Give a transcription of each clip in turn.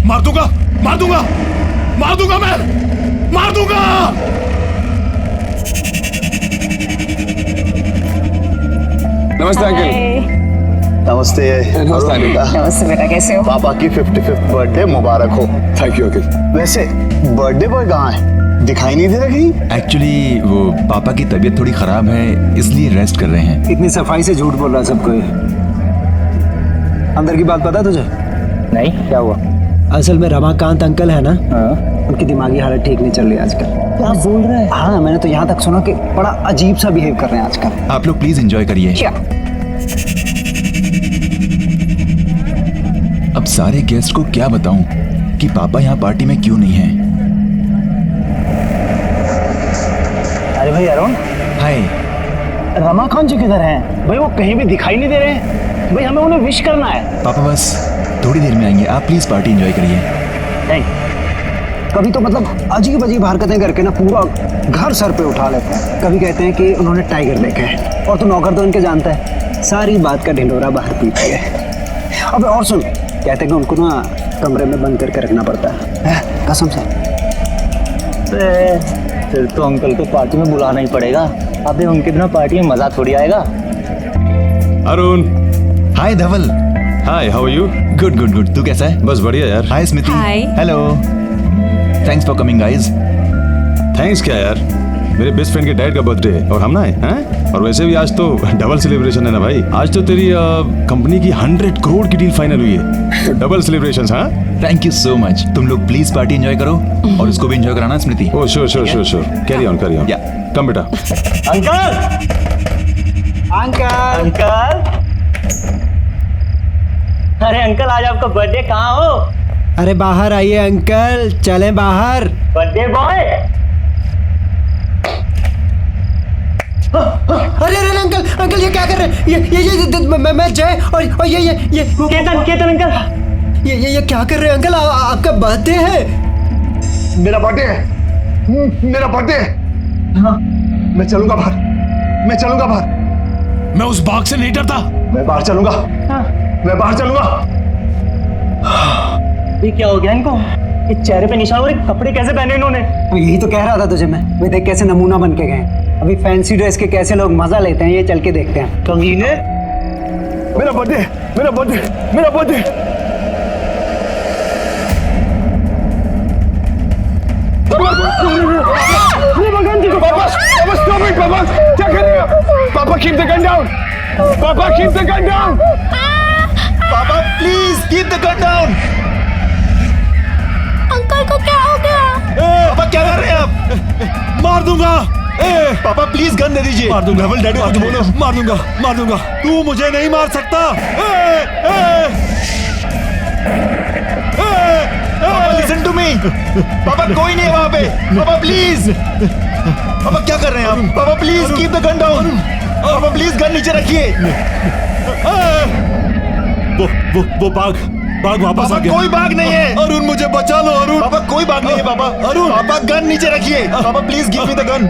मार दूंगा, मार दूंगा, मार दूंगा, मैं मार दूंगा। नमस्ते अंकल। नमस्ते। नमस्ते बेटा, कैसे हो? पापा की 55th बर्थडे मुबारक हो। Thank you uncle. वैसे बर्थडे बॉय कहाँ है? दिखाई नहीं दे रहा कहीं। एक्चुअली वो पापा की तबीयत थोड़ी खराब है, इसलिए रेस्ट कर रहे हैं। इतनी सफाई से झूठ बोल रहा है सबको। अंदर की बात पता है तुझे? नहीं, क्या हुआ? असल में रमाकांत अंकल है ना, उनकी दिमागी हालत ठीक नहीं चल रही आजकल। क्या बोल रहे हैं? हाँ, मैंने तो यहाँ तक सुना कि बड़ा अजीब सा बिहेव कर रहे हैं आजकल। आप लोग प्लीज एंजॉय करिए। क्या? अब सारे गेस्ट को क्या बताऊं कि पापा यहाँ पार्टी में क्यों नहीं हैं। अरे भाई अरुण, हाय। रमाकांत जी किधर हैं? भाई वो कहीं भी दिखाई नहीं दे रहे हैं। भाई हमें उन्हें विश करना है। पापा बस थोड़ी देर में आएंगे, आप प्लीज पार्टी एंजॉय करिए। नहीं, कभी तो मतलब अजीब अजीब हरकतें करके ना पूरा घर सर पे उठा लेते हैं। कभी कहते हैं कि उन्होंने टाइगर देखा है, और तू नौकर तो उनके जानता है, सारी बात का ढिंडोरा बाहर पीती है। अब और सुन, कहते हैं कि उनको ना कमरे में बंद करके रखना पड़ता है, कसम से। फिर तो अंकल को पार्टी में बुलाना ही पड़ेगा। अबे उनके बिना पार्टी में मजा थोड़ी आएगा। Arun. Hi Dhaval. Hi, how are you? Good good good, तू कैसा है? बस बढ़िया यार। Hi Smiti. Hi. Hello. Thanks for coming guys. Thanks क्या यार, मेरे बेस्ट फ्रेंड के डैड का बर्थडे है और हम ना हैं। और वैसे भी आज तो डबल सेलिब्रेशन है ना भाई। आज तो तेरी कंपनी की 100 करोड़ की डील फाइनल हुई है, तो डबल सेलिब्रेशंस। हाँ, थैंक यू सो मच। तुम लोग प्लीज पार्टी एंजॉय करो और उसको भी एंजॉय कराना Smriti. Oh sure sure sure sure, carry on carry on. Yeah come बेटा। अंकल, अंकल, अंकल, अरे अंकल आज आपका बर्थडे, कहाँ हो? अरे बाहर आइए अंकल, चलें बाहर। Birthday boy. अरे अरे अंकल, अंकल ये क्या कर रहे हैं? ये मैं जय और ये केतन अंकल, ये क्या कर रहे हैं अंकल? आपका बर्थडे है। मेरा बर्थडे है, मेरा बर्थडे है। हाँ, मैं चलूंगा बाहर, मैं चलूंगा बाहर। मैं उस बाग से नहीं डरता। मैं बाहर चलूंगा। मैं बाहर चलूंगा। ये क्या हो गया इनको? ये चेहरे पे निशान और ये कपड़े कैसे पहने इन्होंने? तो यही तो कह रहा था तुझे मैं। वे देख कैसे नमूना बन के गए। अभी फैंसी ड्रेस के कैसे लोग मजा लेते हैं, ये चल के देखते हैं। कमीने। मेरा बर्थडे, मेरा बर्थडे, मेरा बर्थडे। पापा, stop it, पापा, क्या कर रहे हो? पापा, keep the gun down. पापा, keep the gun down. पापा please keep the gun down. Uncle को क्या हो गया? पापा क्या कर रहे हैं आप? मार दूंगा। पापा प्लीज गन दे दीजिए। मार दूंगा। धवल डैडी मार दूंगा, मार दूंगा, मार दूंगा। तू मुझे नहीं मार सकता। Listen to me. पापा कोई नहीं है वहाँ पे। पापा प्लीज। पापा क्या कर रहे हैं आप? पापा please keep the gun down. पापा प्लीज गन नीचे रखिए। वो बाघ वापस आ गया। कोई बाघ नहीं है। अरुण मुझे बचा लो अरुण। पापा कोई बाघ नहीं है पापा। अरुण। पापा गन नीचे रखिए। पापा please give me the gun.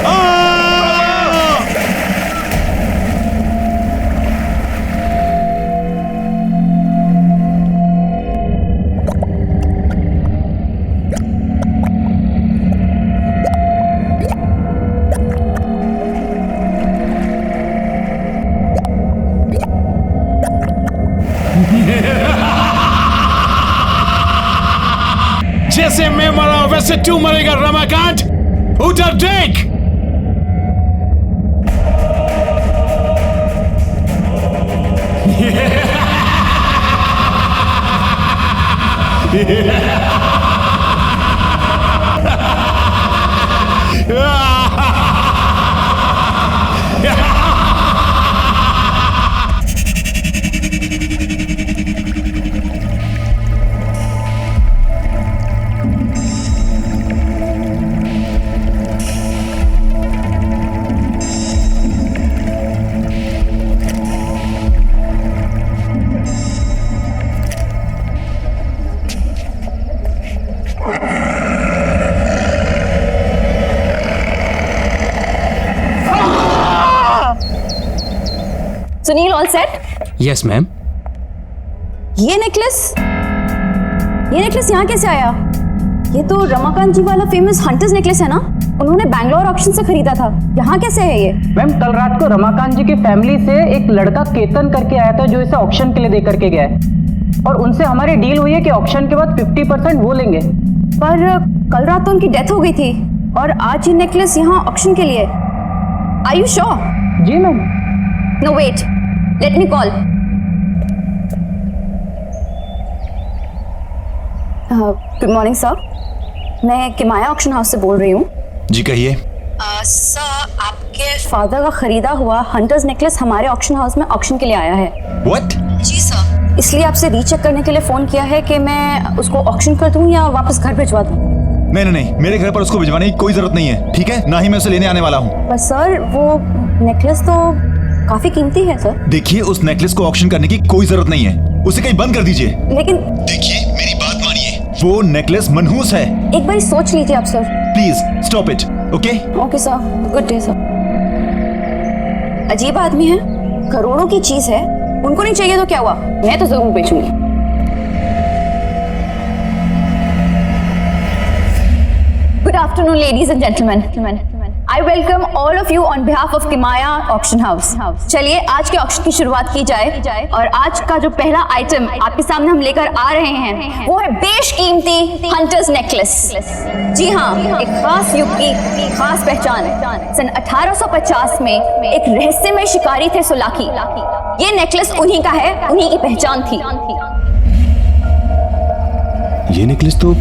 जैसे मैं मरा वैसे तू मरेगा रमाकांत। उधर देख। Sunil all set? Yes ma'am. ये नेकलेस यहाँ कैसे आया? ये तो रमाकांत जी वाला फेमस हंटर्स नेकलेस है ना? उन्होंने बैंगलोर ऑक्शन से खरीदा था। यहाँ कैसे है ये? मैम कल रात को रमाकांत जी की फैमिली से एक लड़का केतन करके आया था जो इसे ऑक्शन के लिए दे करके गया है और उनसे हमारी डील हुई है कि ऑक्शन के बाद 50% वो लेंगे। पर कल रात तो उनकी डेथ हो गई थी और आज ये नेकलेस यहाँ ऑक्शन के लिए। Are you sure? जी ma'am. No wait, let me call. Good morning sir, मैं किमाया ऑक्शन हाउस से बोल रही हूँ। जी कहिए। सर, आपके फादर का खरीदा हुआ हंटर्स नेकलेस हमारे ऑक्शन हाउस में ऑक्शन के लिए आया है। व्हाट? जी सर, इसलिए आपसे रीचेक करने के लिए फोन किया है कि मैं उसको ऑक्शन कर दूं या वापस घर भिजवा दूं। नहीं, मेरे घर पर उसको भिजवाने की कोई जरूरत नहीं है, ठीक है? ना ही मैं उसे लेने आने वाला हूँ। पर सर, वो नेकलेस तो काफी कीमती है सर। देखिए, उस नेकलेस को ऑक्शन करने की कोई जरूरत नहीं है, उसे कहीं बंद कर दीजिए। लेकिन देखिए, मेरी बात मानिए, वो नेकलेस मनहूस है। एक बार सोच लीजिए आप sir. Please stop it. Okay okay sir, good day sir. अजीब आदमी है, करोड़ों की चीज है, उनको नहीं चाहिए तो क्या हुआ, मैं तो जरूर बेचूंगी। Good afternoon, ladies and gentlemen. I welcome all of you on behalf of Kimaya Auction House. चलिए आज के ऑक्शन की शुरुआत की जाए और आज का जो पहला आइटम आपके सामने हम लेकर आ रहे हैं वो है बेशकीमती हंटर्स नेकलेस। जी हाँ, एक खास युग की खास पहचान। सन 1850 में एक रहस्यमय शिकारी थे सोलाकी। ये नेकलेस उन्हीं का है, उन्हीं की पहचान थी। ये नेकलेस तो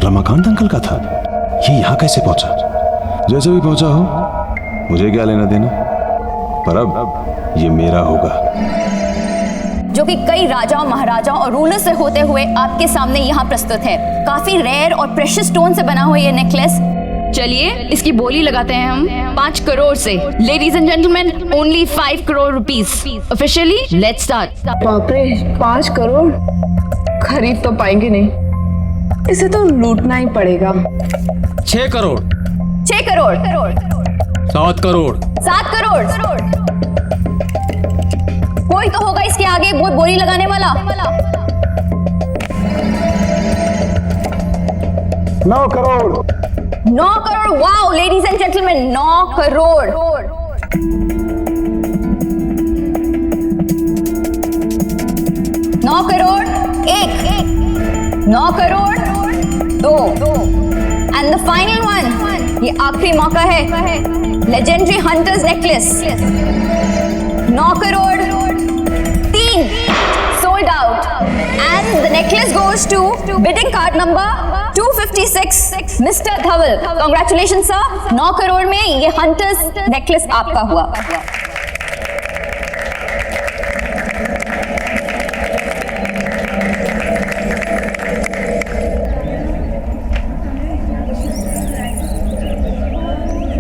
रमाकांत अंकल का था। ये यहाँ कैसे पहुंचा? जैसे भी पहुंचा हो, मुझे क्या लेना देना, पर अब ये मेरा होगा। जो कि कई राजाओं, महाराजाओं और रूलर से होते हुए आपके सामने यहाँ प्रस्तुत है। काफी रेयर और प्रेशियस स्टोन से बना हुआ ये नेकलेस। चलिए इसकी बोली लगाते हैं हम 5 करोड़ से। Ladies and gentleman, only 5 crore rupees. Officially let's start. बाप रे, 5 करोड़ खरीद तो पाएंगे नहीं, इसे तो लूटना ही पड़ेगा। 6 करोड़। 6 करोड़। 7 करोड़। 7 करोड़। कोई तो होगा इसके आगे बहुत बोली लगाने वाला। 9 crore. 9 crore. Wow ladies and gentleman, 9 crore. 9 crore 1, 9 crore 2 and the final one. ये आखिरी मौका है, legendary hunters necklace. 9 crore 3 sold out and the necklace goes to bidding card number 256 Mr. Dhaval. Congratulations sir, 9 crore में ये हंटर्स नेकलेस आपका हुआ।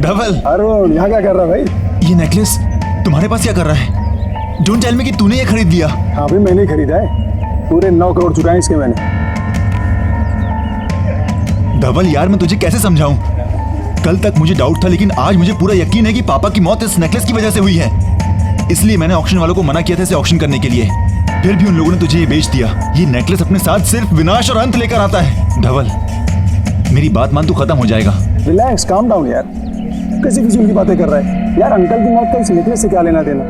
धवल, अरुण यहाँ क्या कर रहा है भाई? ये नेकलेस तुम्हारे पास क्या कर रहा है? डोंट टेल मी कि तूने ये खरीद लिया। हाँ भाई, मैंने खरीदा है। पूरे 9 करोड़ चुकाए इसके मैंने। धवल यार, मैं तुझे कैसे समझाऊं? कल तक मुझे डाउट था, लेकिन आज मुझे पूरा यकीन है कि पापा की मौत इस नेकलेस की वजह से हुई है। इसलिए मैंने ऑक्शन वालों को मना किया था इसे ऑक्शन करने के लिए। फिर भी उन लोगों ने तुझे ये बेच दिया। ये नेकलेस अपने साथ सिर्फ विनाश और अंत लेकर आता है। धवल, मेरी बात मान, तू खत्म हो जाएगा। रिलैक्स, काम डाउन यार। कैसी फिजूल की बातें कर रहा है यार? अंकल की मौत का इस नेकलेस से क्या लेना देना?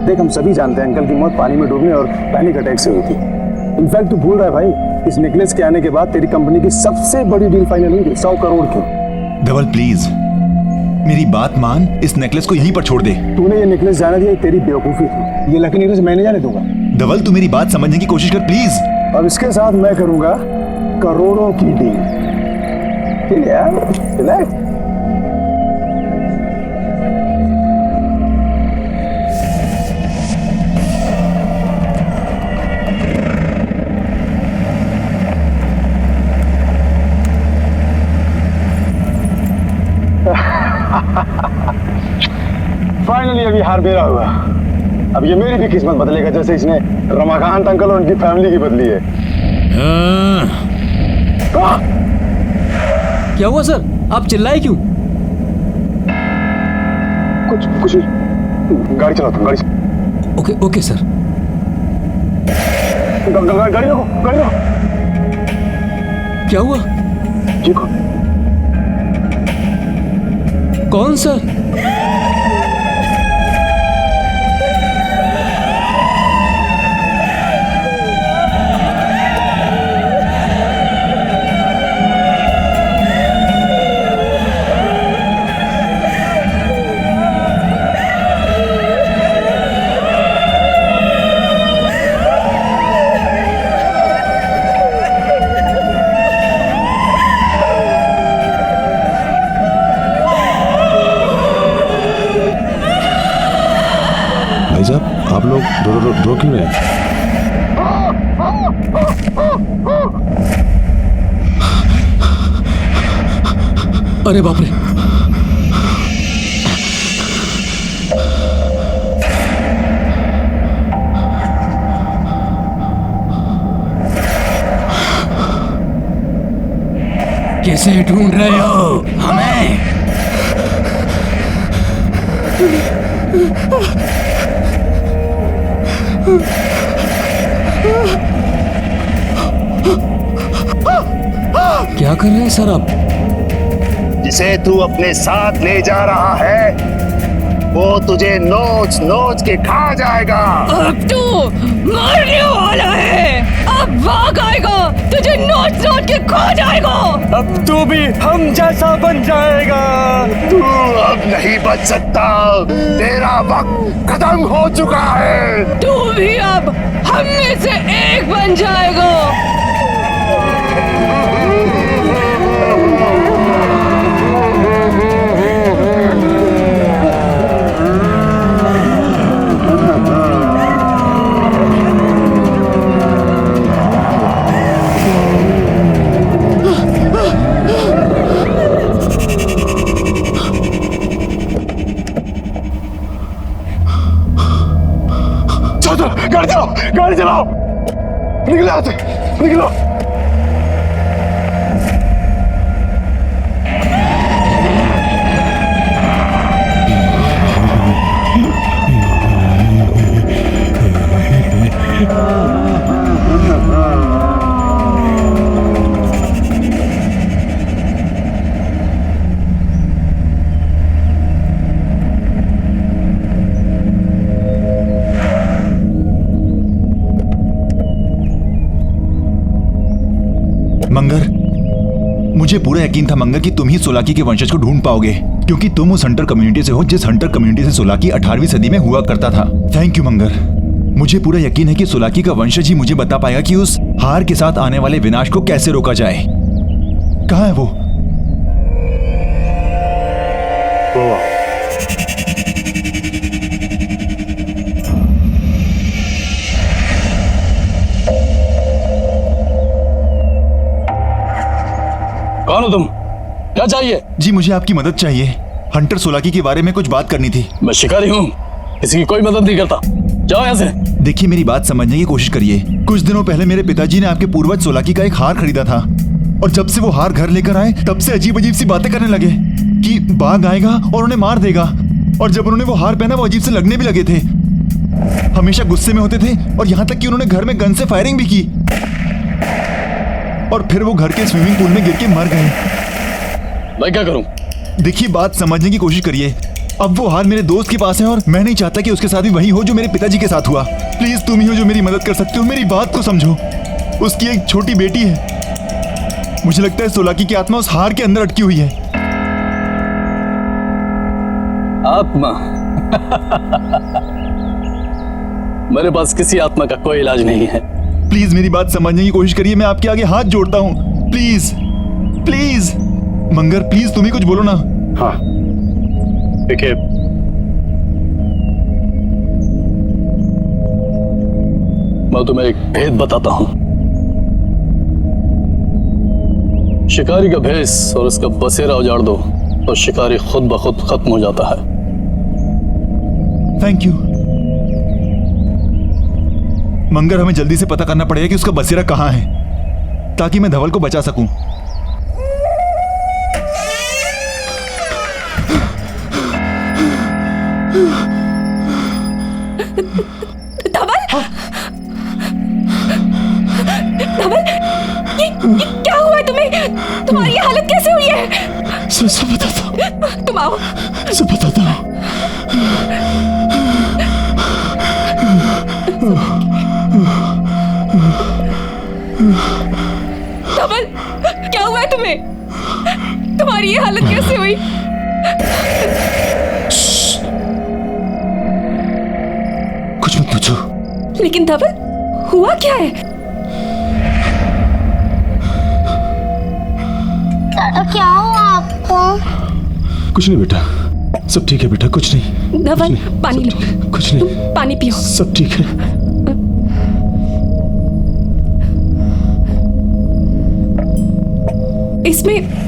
देख, हम सभी जानते हैं अंकल की मौत पानी में डूबने और पैनिक अटैक से हुई थी। इनफैक्ट तू भूल रहा है भाई, इस नेकलेस के आने के बाद तेरी कंपनी की सबसे बड़ी डील फाइनल हुई 100 करोड़ की। धवल प्लीज मेरी बात मान, इस नेकलेस को यहीं पर छोड़ दे। तूने ये नेकलेस जाने दिया, तेरी बेवकूफी थी। ये लकी नेकलेस मैं नहीं जाने दूंगा। धवल, तू मेरी बात समझने की कोशिश कर प्लीज। और इसके साथ मैं करूंगा करोड़ों की डील। ठीक है यार, रिलैक्स। फाइनली अभी हार मेरा हुआ। अब ये मेरी भी किस्मत बदलेगा, जैसे इसने रमाकांत अंकल और उनकी फैमिली की बदली है। क्या हुआ सर, आप चिल्लाए क्यों? कुछ गाड़ी चलाता हूँ, गाड़ी। Okay okay sir. गाड़ी रोको, गाड़ी रोको। क्या हुआ? देखो, कौन सर? भाई साहब आप लोग रो क्यों रहे हैं? अरे बाप रे! कैसे ढूंढ रहे हो हमें? क्या कर रहे हैं सर आप? जिसे तू अपने साथ ले जा रहा है वो तुझे नोच नोच के खा जाएगा। अब तू मरने वाला है, अब भाग आएगा, तुझे नोच नोच के खा जाएगा। अब तू भी हम जैसा बन जाएगा। तू अब नहीं बच सकता, तेरा वक्त खत्म हो चुका है। तू भी अब हम में से एक बन जाएगा। गाड़ी चलाओ, गाड़ी चलाओ, निकलो यहाँ से, निकलो। मंगर, मुझे पूरा यकीन था मंगर कि तुम ही सोलाकी के वंशज को ढूंढ पाओगे, क्योंकि तुम उस हंटर कम्युनिटी से हो जिस हंटर कम्युनिटी से सोलाकी 18वीं सदी में हुआ करता था। थैंक यू मंगर। मुझे पूरा यकीन है कि सोलाकी का वंशज ही मुझे बता पाएगा कि उस हार के साथ आने वाले विनाश को कैसे रोका जाए। कहाँ है वो? कौन हो तुम? क्या चाहिए? जी मुझे आपकी मदद चाहिए। हंटर सोलाकी के बारे में कुछ बात करनी थी। मैं शिकारी हूँ, किसी की कोई मदद नहीं करता। जाओ यहाँ से। देखिए मेरी बात समझने की कोशिश करिए। कुछ दिनों पहले मेरे पिताजी ने आपके पूर्वज सोलाकी का एक हार खरीदा था, और जब से वो हार घर लेकर आए तब से अजीब अजीब सी बातें करने लगे कि बाघ आएगा और उन्हें मार देगा। और जब उन्होंने वो हार पहना वो अजीब से लगने भी लगे थे, हमेशा गुस्से में होते थे, और यहाँ तक कि उन्होंने घर में गन से फायरिंग भी की, और फिर वो घर के स्विमिंग पूल में गिर के मर गए। मैं क्या करूं? देखिए बात समझने की कोशिश करिए। अब वो हार मेरे दोस्त के पास है और मैं नहीं चाहता कि उसके साथ भी वही हो जो मेरे पिताजी के साथ हुआ। प्लीज तुम ही हो जो मेरी मदद कर सकते हो। मेरी बात को समझो। उसकी एक छोटी बेटी है। मुझे लगता है सोलाकी की आत्मा उस हार के अंदर अटकी हुई है। आत्मा? मेरे पास किसी आत्मा का कोई इलाज नहीं है। प्लीज मेरी बात समझने की कोशिश करिए। मैं आपके आगे हाथ जोड़ता हूँ। प्लीज प्लीज मंगर, प्लीज तुम ही कुछ बोलो ना। हाँ देखिए, मैं तुम्हें एक भेद बताता हूं। शिकारी का भेष और उसका बसेरा उजाड़ दो तो शिकारी खुद ब खुद खत्म हो जाता है। थैंक यू मंगर, हमें जल्दी से पता करना पड़ेगा कि उसका बसेरा कहाँ है, ताकि मैं धवल को बचा सकूं। धवल, धवल, ये क्या हुआ है तुम्हें? तुम्हारी ये हालत कैसे हुई है? सब बताता हूँ, तुम आओ। सब बताता हूँ। धवल, क्या हुआ है तुम्हें? तुम्हारी ये हालत कैसे हुई? कुछ मत पूछो। लेकिन धवल, हुआ क्या है? दादा क्या हुआ आपको? कुछ नहीं बेटा, सब ठीक है बेटा, कुछ नहीं। धवल, कुछ नहीं, पानी सब लो। ठीक है, कुछ नहीं, तुम पानी पियो। सब ठीक है।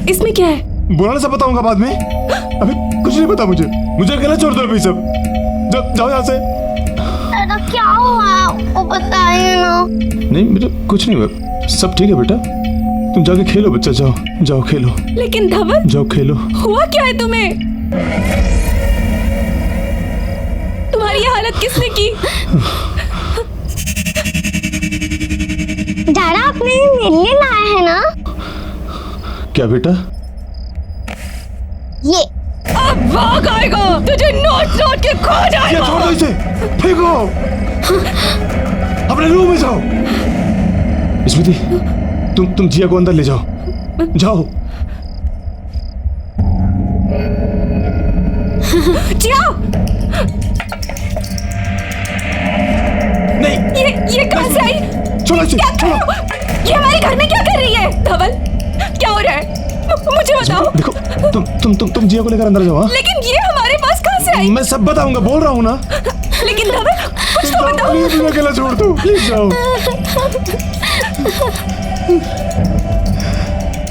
इसमें क्या है? बुलाने से बताऊंगा बाद में। अभी कुछ नहीं पता मुझे अकेला छोड़ दो अभी सब। जाओ यहाँ से। दादा क्या हुआ आपको बताइए ना। नहीं बेटा, कुछ नहीं हुआ, सब ठीक है बेटा। तुम जाके खेलो बच्चा, जाओ खेलो। लेकिन धवल, जाओ खेलो। हुआ क्या है तुम्हें? तुम्हारी ये हालत किसने की? दादा आपने मेरे लिए लाया है ना? क्या बेटा? ये अब भाग आएगा, तुझे नोट के खो जाएगा। छोड़ दो इसे, फेंको। अपने रूम में जाओ। स्मृति, तुम जिया को अंदर ले जाओ। जिया, नहीं, ये कहां से आई? छोड़ो इसे, छोड़ो। ये हमारे घर में क्या कर रही है? धवल, क्या हो रहा है? मुझे बताओ। देखो, तुम जिया को लेकर अंदर जाओ। लेकिन ये हमारे पास कहां से आई? मैं सब बताऊंगा, बोल रहा हूँ ना। लेकिन धवल, कुछ तो बताओ। प्लीज मुझे अकेला छोड़ दो, प्लीज जाओ।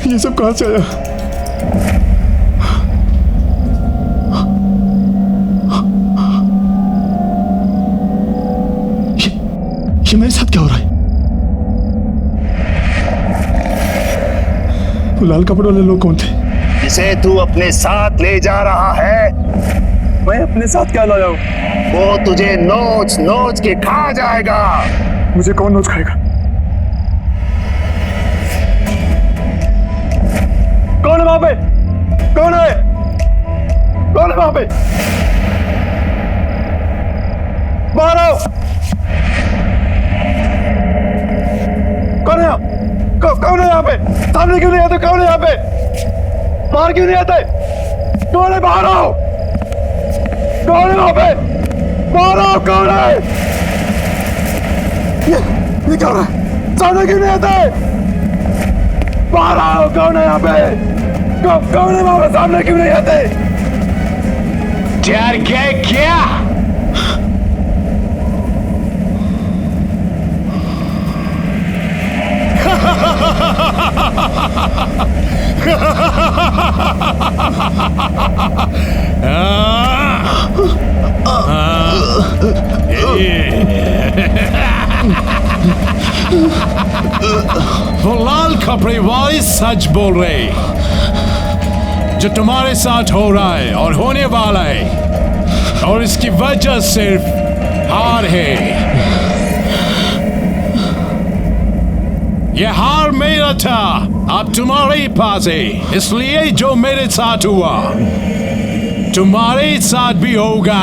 ये सब कहां से आया? ये मेरे साथ क्या हो रहा है? वो लाल कपड़े वाले लोग कौन थे? जिसे तू अपने साथ ले जा रहा है, मैं अपने साथ क्या लाया हूँ? वो तुझे नोच के खा जाएगा। मुझे कौन नोच खाएगा? कौन है वहां पे? कौन है वहां पे? बाहर आओ। कौन है यहाँ पे? सामने क्यों नहीं आते? कौन है यहाँ पे? बाहर क्यों नहीं आते? कौन है? बाहर आओ। कौन है वहां पे? बाहर आओ। कौन है? ये क्या हो रहा है? सामने क्यों नहीं आते? बाहर आओ। कौन है यहाँ पे? कौन है वहां पे? सामने क्यों नहीं आते? डर गए क्या? वो लाल कपड़े वाली सच बोल रहे। जो तुम्हारे साथ हो रहा है और होने वाला है, और इसकी वजह सिर्फ हार है। ये हार मेरा था, अब तुम्हारे पास है। इसलिए जो मेरे साथ हुआ तुम्हारे साथ भी होगा।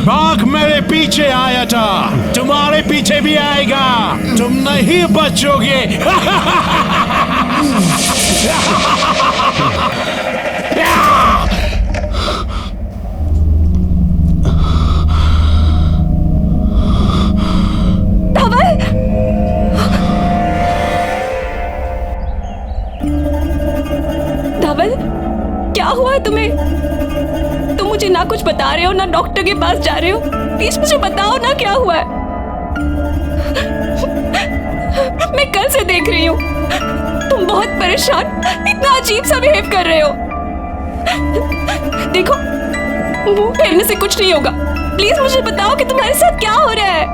बाघ मेरे पीछे आया था, तुम्हारे पीछे भी आएगा। तुम नहीं बचोगे। धवल, क्या हुआ है तुम्हें? तुम मुझे ना कुछ बता रहे हो, ना डॉक्टर के पास जा रहे हो। प्लीज मुझे बताओ ना, क्या हुआ है? मैं कल से देख रही हूँ, तुम बहुत परेशान, इतना अजीब सा बिहेव कर रहे हो। देखो, मुंह फेरने से कुछ नहीं होगा। प्लीज मुझे बताओ कि तुम्हारे साथ क्या हो रहा है।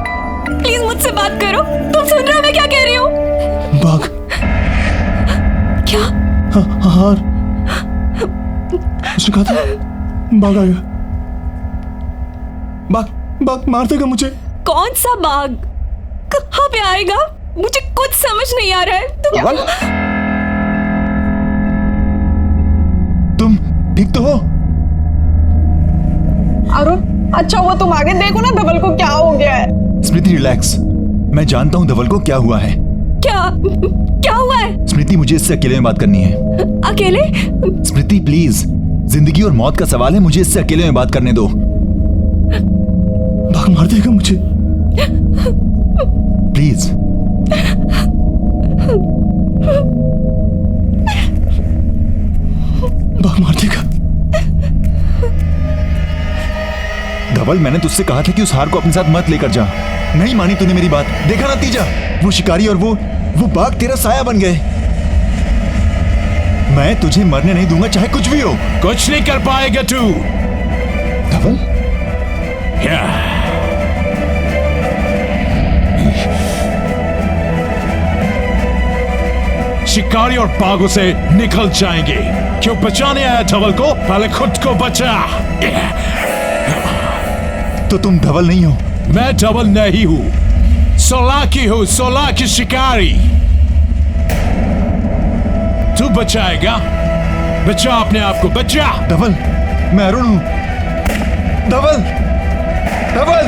प्लीज मुझसे बात करो। तुम सुन रहे हो मैं क्या कह रही हूँ? बाघ। क्या? हार। उसने कहा था बाघ आएगा। बाघ बाघ मार देगा मुझे। कौन सा बाघ? कहाँ पे आएगा? मुझे कुछ समझ नहीं आ रहा है। तुम ठीक तो हो? अरुण, अच्छा हुआ तुम आगे देखो ना धवल को क्या हो गया है। स्मृति रिलैक्स, मैं जानता हूँ धवल को क्या हुआ है। क्या हुआ है? स्मृति मुझे इससे अकेले में बात करनी है। अकेले? स्मृति प्लीज, जिंदगी और मौत का सवाल है, मुझे इससे अकेले में बात करने दो। बाघ मार देगा मुझे प्लीज। बाघ मार देगा। धवल, मैंने तुझसे कहा था कि उस हार को अपने साथ मत लेकर जा। नहीं मानी तूने मेरी बात। देखा नतीजा, वो शिकारी और वो बाघ तेरा साया बन गए। मैं तुझे मरने नहीं दूंगा, चाहे कुछ भी हो। कुछ नहीं कर पाएगा तू। धवल, शिकारी और बाघों से निकल जाएंगे। क्यों बचाने आया धवल को? पहले खुद को बचा। तो तुम धवल नहीं हो? मैं धवल नहीं हूं, सोलाकी हूं, सोलाकी शिकारी। तू बचाएगा? बचा अपने आप को, बचा। धवल, मैं अरुण हूं। धवल, धवल।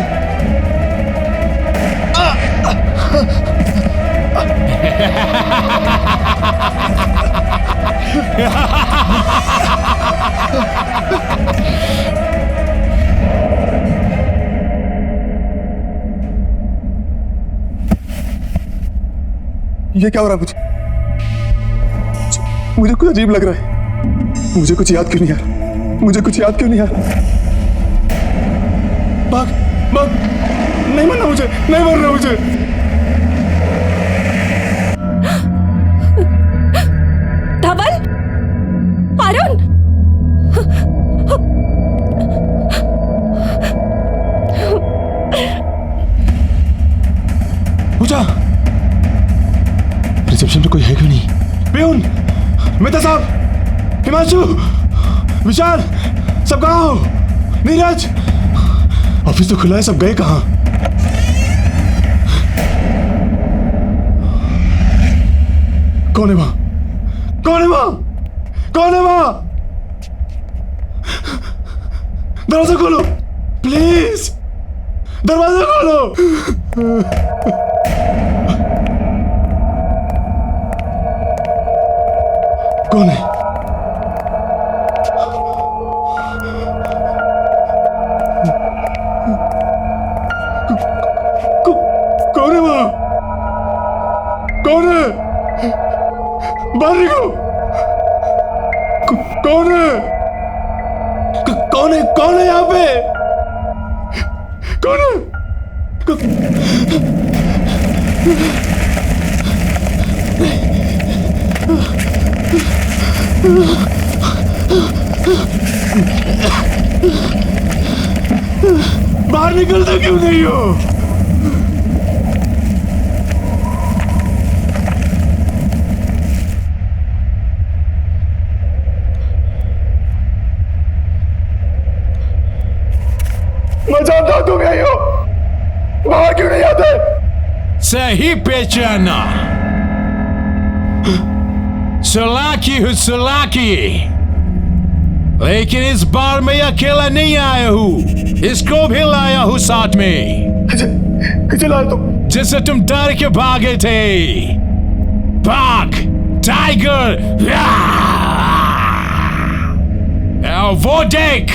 ये क्या हो रहा है? मुझे कुछ अजीब लग रहा है। मुझे कुछ याद क्यों नहीं आ रहा? मुझे कुछ याद क्यों नहीं आ रहा? बाघ, बाघ, नहीं मरना मुझे, नहीं मरना मुझे। धवल, अरुण, पूजा, रिसेप्शन पे कोई है क्यों नहीं? पियून, मेहता साहब, हिमांशु, विशाल, सब कहाँ हो? नीरज, ऑफिस तो खुला है, सब गए कहाँ? कौन है वहां? कौन है वहां? कौन है वहां? दरवाजा खोलो प्लीज, दरवाजा खोलो। कौन है? कौन है वहां? कौन है? बाहर निकलो। कौन है? कौन है? कौन है यहाँ पे? कौन है? बाहर निकलता क्यों नहीं हो? मैं जानता हूं तुम यही हो, बाहर क्यों नहीं आते? सही पहचाना, सोलाकी हूँ, सोलाकी। लेकिन इस बार मैं अकेला नहीं आया हूँ, इसको भी लाया हूँ साथ में। किसे लाए तुम? जिससे तुम डर के भागे थे। बाघ, टाइगर, वो देख।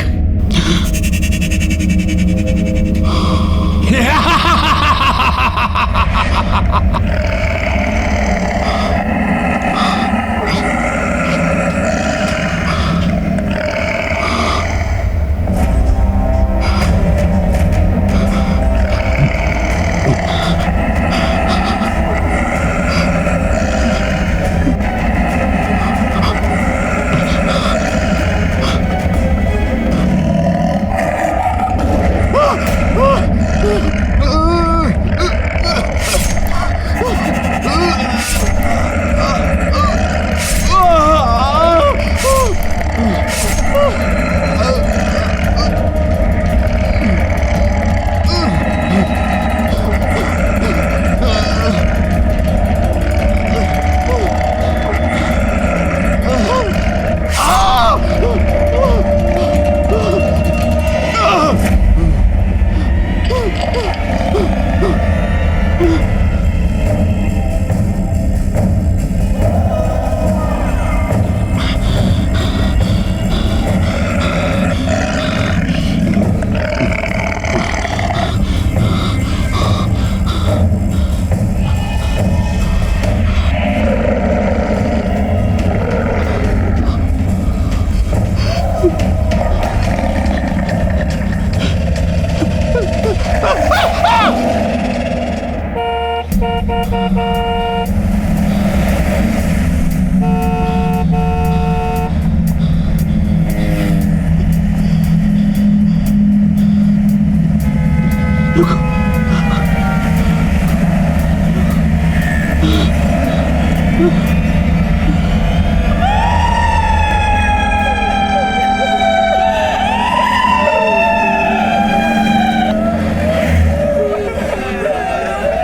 रुको।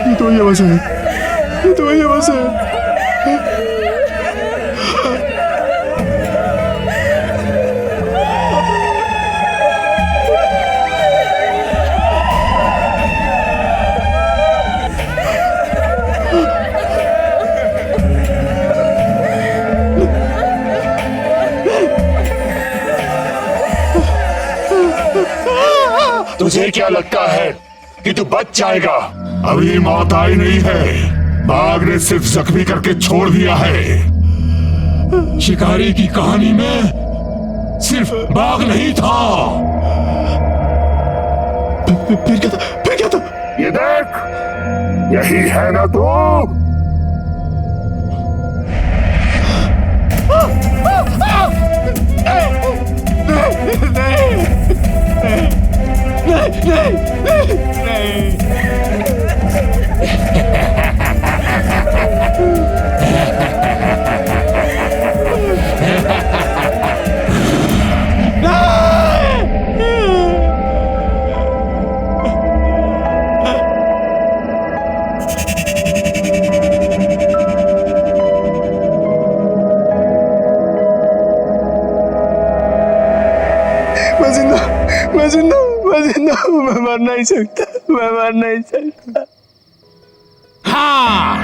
ये तो वही आवाज है, ये तो वही आवाज है। तुझे क्या लगता है कि तू बच जाएगा? अभी मौत आई नहीं है, बाघ ने सिर्फ जख्मी करके छोड़ दिया है। शिकारी की कहानी में सिर्फ बाघ नहीं था। फिर क्या था? फिर क्या था? ये देख, यही है ना तू? मैं मर नहीं सकता, मैं मर नहीं सकता। हाँ,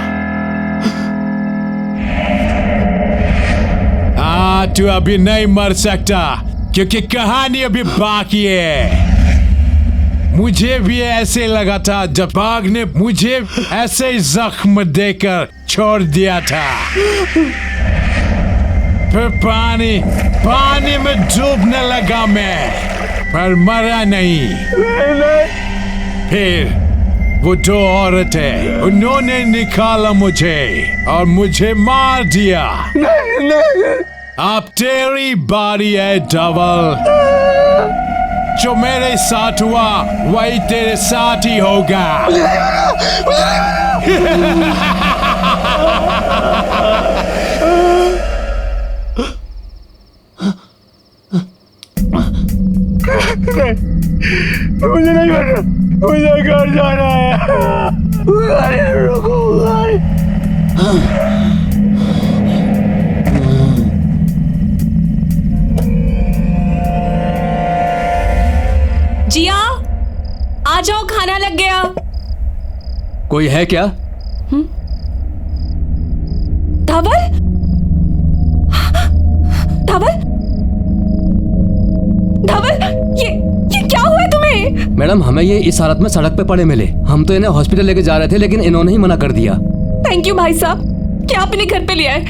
तू अभी नहीं मर सकता क्योंकि कहानी अभी बाकी है। मुझे भी ऐसे लगा था जब बाघ ने मुझे ऐसे जख्म देकर छोड़ दिया था। फिर पानी में डूबने लगा मैं, पर मरा नहीं। फिर वो दो औरतें, उन्होंने निकाला मुझे और मुझे मार दिया। अब तेरी बारी है डबल। जो मेरे साथ हुआ वही तेरे साथ ही होगा। मुझे नहीं मरना, मुझे घर जाना है। रुको, जिया, आ जाओ, खाना लग गया। कोई है क्या? धवल, धवल, धवल, ये क्या हुआ तुम्हें? मैडम, हमें ये इस हालत में सड़क पे पड़े मिले। हम तो इन्हें हॉस्पिटल लेके जा रहे थे, लेकिन इन्होंने ही मना कर दिया। थैंक यू भाई साहब, क्या आपने घर पे लिया है?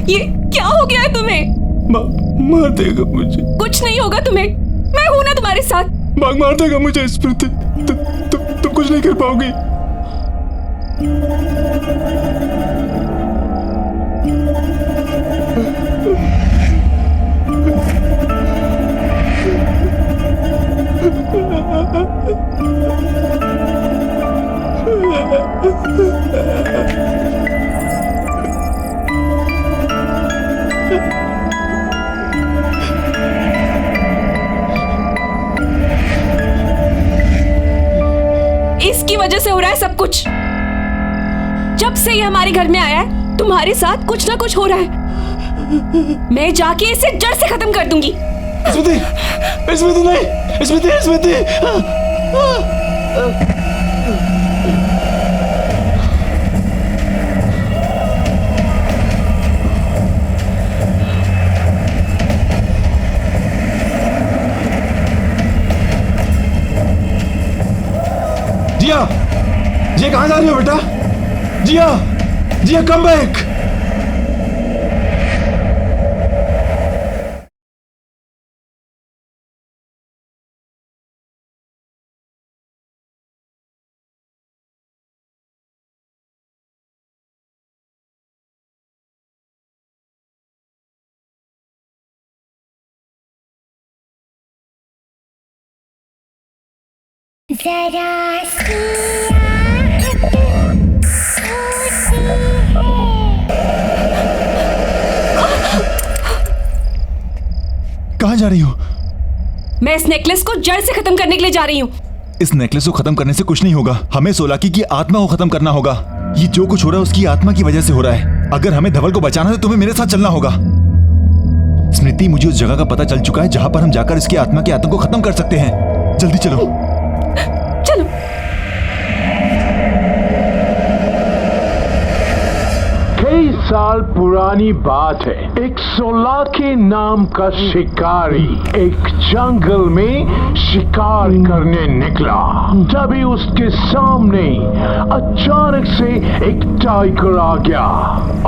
ये क्या हो गया है तुम्हें? मार देगा मुझे। कुछ नहीं होगा तुम्हें, मैं हूं ना तुम्हारे साथ। बाघ मार देगा मुझे स्मृति, तुम कुछ नहीं कर पाओगी। इसकी वजह से हो रहा है सब कुछ। जब से ये हमारे घर में आया है, तुम्हारे साथ कुछ ना कुछ हो रहा है। मैं जाके इसे जड़ से खत्म कर दूंगी। स्मृति, स्मृति नहीं, स्मृति, स्मृति। जिया, जिया कहाँ जा रही हो बेटा? जिया, जिया कम बैक। जरा कहाँ जा रही हो? मैं इस नेकलेस को जड़ से खत्म करने के लिए जा रही हूँ। इस नेकलेस को खत्म करने से कुछ नहीं होगा। हमें सोलाकी की आत्मा को खत्म करना होगा। ये जो कुछ हो रहा है उसकी आत्मा की वजह से हो रहा है। अगर हमें धवल को बचाना है तो तुम्हें मेरे साथ चलना होगा। स्मृति, मुझे उस जगह का पता चल चुका है जहां पर हम जाकर इसकी आत्मा के आतंक को खत्म कर सकते हैं। जल्दी चलो। चलो। कई साल पुरानी बात है। एक सोलाकी नाम का शिकारी एक जंगल में शिकार करने निकला। तभी उसके सामने अचानक से एक टाइगर आ गया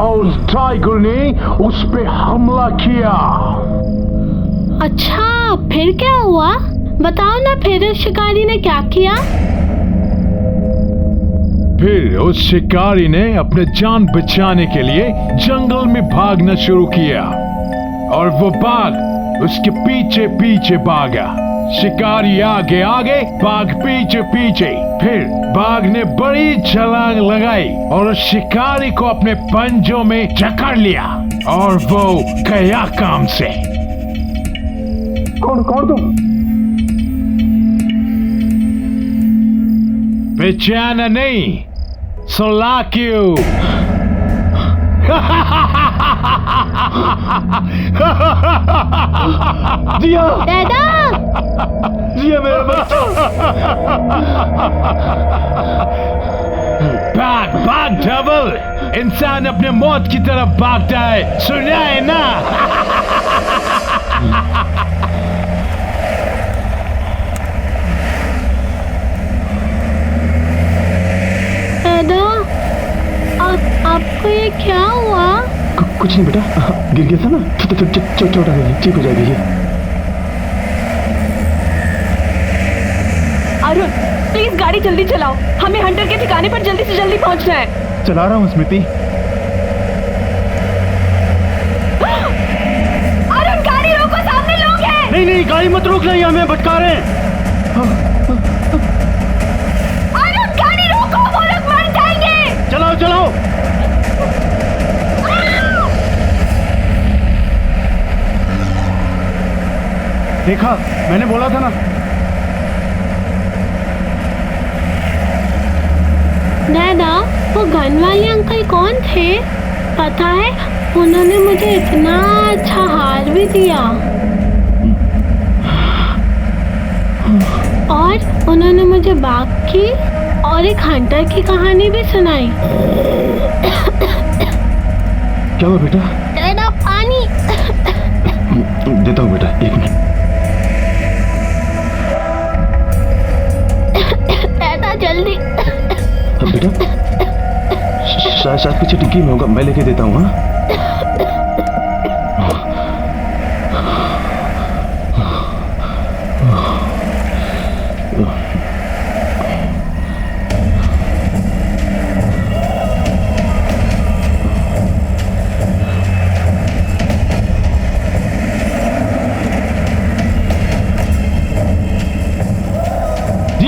और उस टाइगर ने उस पे हमला किया। अच्छा, फिर क्या हुआ? बताओ ना, फिर उस शिकारी ने क्या किया? फिर उस शिकारी ने अपने जान बचाने के लिए जंगल में भागना शुरू किया और वो बाघ उसके पीछे पीछे भागा। शिकारी आगे आगे, बाघ पीछे पीछे। फिर बाघ ने बड़ी छलांग लगाई और उस शिकारी को अपने पंजों में जकड़ लिया और वो गया काम से। कौन तुम? पहचाना नहीं? सोलाक्यू। जिया, दादा, जिया मेरा बच्चा। भाग धवल। इंसान अपने मौत की तरफ भागता है, सुना है ना? दादा, आपको ये क्या हुआ? कुछ नहीं बेटा, गिर गया था ना, चोट आ गई, ठीक हो जाएगी ये। अरुण, प्लीज गाड़ी जल्दी चलाओ। हमें हंटर के ठिकाने पर जल्दी से जल्दी पहुंचना है। चला रहा हूँ स्मृति। अरुण, गाड़ी रोको, सामने लोग हैं। नहीं, गाड़ी मत रोक, नहीं हमें भटका रहे हैं। अरुण, गाड़ी रोको, वो लोग मर जाएंगे। चलाओ। देखा, मैंने बोला था ना। दादा, वो गन वाले अंकल कौन थे? पता है, उन्होंने मुझे इतना अच्छा हार भी दिया और उन्होंने मुझे बाघ की और एक हंटर की कहानी भी सुनाई। क्या हुआ बेटा? दादा, पानी। देता हूँ बेटा, 1 मिनट। दादा, जल्दी। बेटा, शायद पीछे डिक्की में होगा, मैं लेके देता हूँ।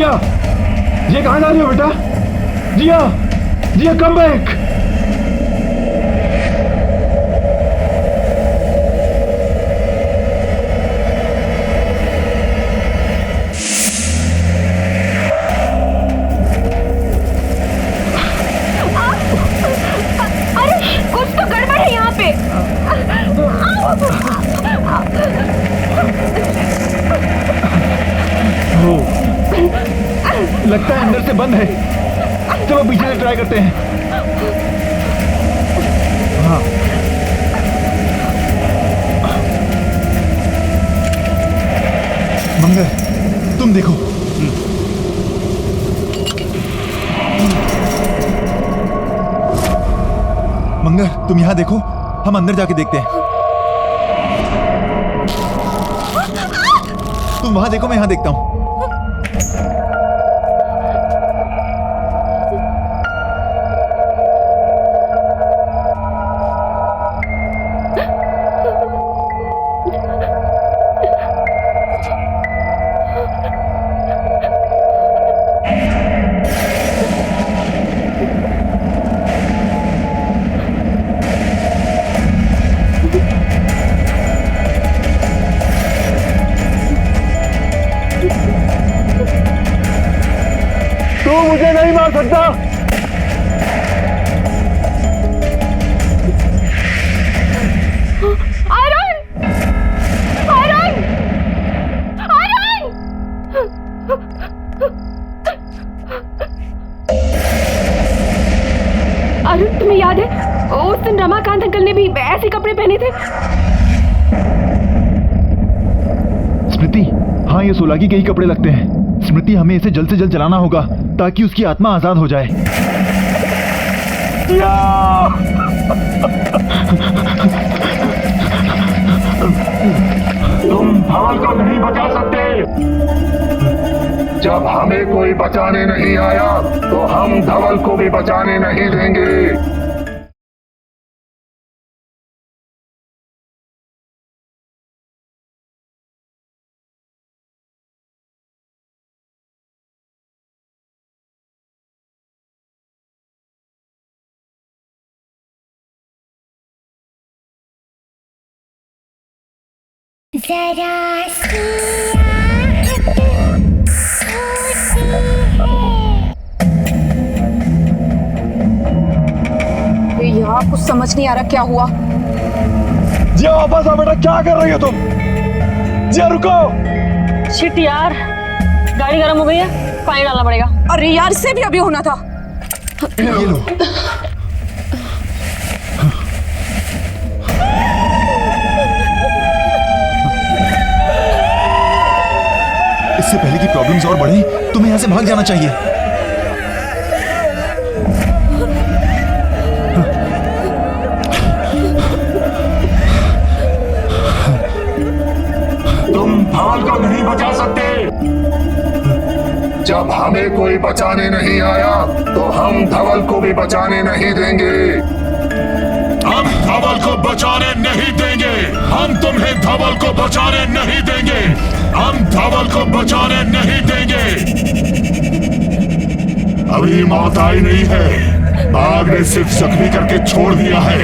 हाँ, जिया कहाँ जा रही हो बेटा? जिया कम बैक। अरे, कुछ तो गड़बड़ है यहाँ पे। लगता है अंदर से बंद है। चलो पीछे से ट्राई करते हैं। हाँ, मंगर, तुम देखो। मंगर, तुम यहाँ देखो, हम अंदर जाके देखते हैं। तुम वहां देखो, मैं यहाँ देखता हूँ। मार सकता। अरुण, तुम्हें याद है उस दिन रमाकांत अंकल ने भी ऐसे कपड़े पहने थे? स्मृति, हाँ ये सोलागी के ही कपड़े लगते हैं। स्मृति, हमें इसे जल्द से जल्द जलाना होगा ताकि उसकी आत्मा आजाद हो जाए। तुम धवल को नहीं बचा सकते। जब हमें कोई बचाने नहीं आया तो हम धवल को भी बचाने नहीं देंगे। यहाँ कुछ समझ नहीं आ रहा क्या हुआ। जिया वापस आ बेटा, क्या कर रही हो तुम? जिया रुको। शिट यार, गाड़ी गर्म हो गई है, पानी डालना पड़ेगा। अरे यार, इससे भी अभी होना था। ये लो। इससे पहले कि प्रॉब्लम्स और बढ़े, तुम्हें यहाँ से भाग जाना चाहिए। तुम धवल को नहीं बचा सकते। जब हमें कोई बचाने नहीं आया तो हम धवल को भी बचाने नहीं देंगे। हम धवल को बचाने नहीं देंगे। हम तुम्हें धवल को बचाने नहीं देंगे। हम धवल को बचाने नहीं देंगे। अभी मौत आई नहीं है, बाघ ने सिर्फ जख्मी करके छोड़ दिया है।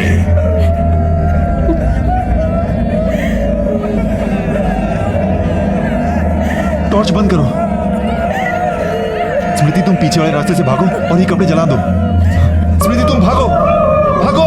टॉर्च बंद करो। स्मृति, तुम पीछे वाले रास्ते से भागो और ये कपड़े जला दो। स्मृति, तुम भागो भागो।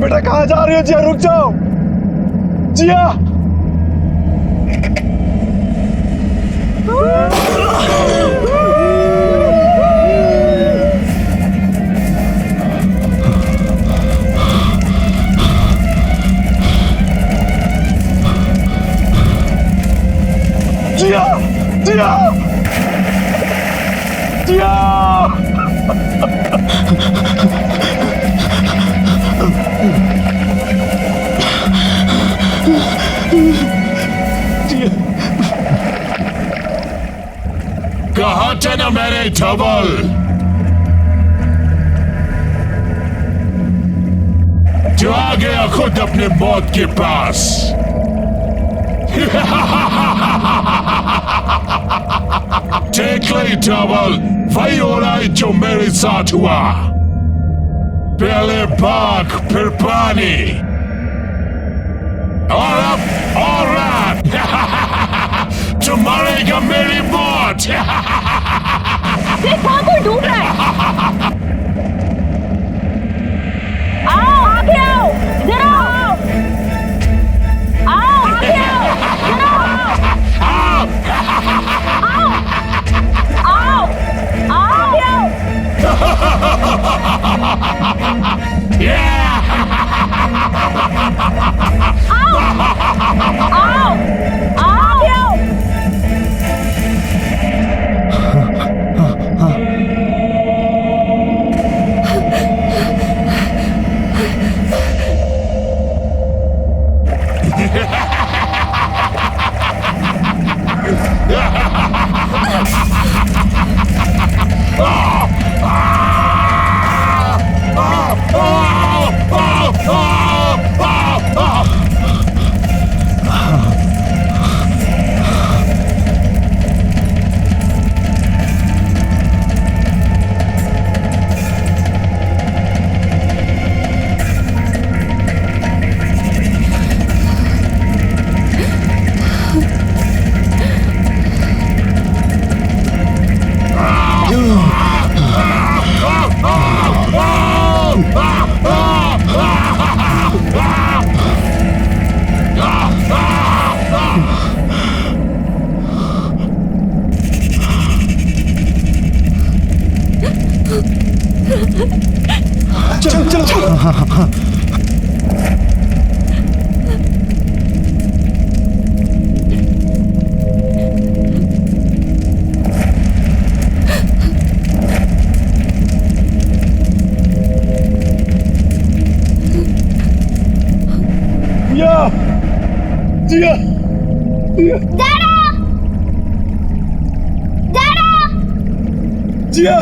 बेटा कहाँ जा रही हो? जिया रुक जाओ। जिया जिया जिया जिया। कहाँ थे ना मेरे धवल? जो आ गया खुद अपने मौत के पास। देख ले धवल, वही हो रहा है जो मेरे साथ हुआ। पहले बाघ, फिर पानी, और अब औरत। तुम्हारेगा मेरी मौत। देख वहां कोई ढूंढ रहा है। आओ आगे आओ, इधर आओ। आओ आगे आओ, इधर आओ। आओ आगे आओ। आओ आगे आओ। जिया जिया